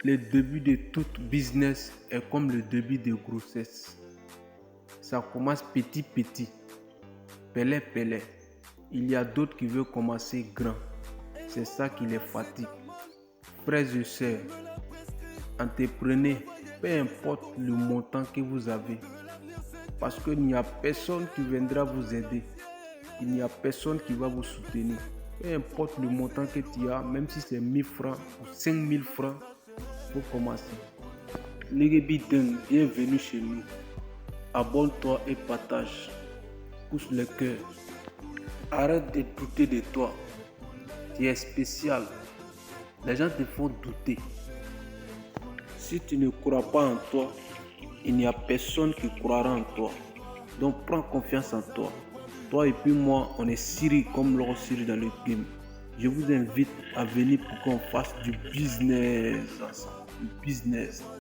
Le début de tout business est comme le début de grossesse. Ça commence petit petit, pelé pelé. Il y a d'autres qui veulent commencer grand. C'est ça qui les fatigue. Frères et sœurs, entreprenez, peu importe le montant que vous avez. Parce qu'il n'y a personne qui viendra vous aider. Il n'y a personne qui va vous soutenir. Peu importe le montant que tu as, même si c'est 1000 francs ou 5000 francs, il faut commencer. Legebi Deng, bienvenue chez nous. Abonne-toi et partage. Pousse le cœur. Arrête de douter de toi. Tu es spécial. Les gens te font douter. Si tu ne crois pas en toi, il n'y a personne qui croira en toi. Donc prends confiance en toi. Toi et puis moi, on est Siri comme l'or Siri dans le game. Je vous invite à venir pour qu'on fasse du business ensemble. Du business.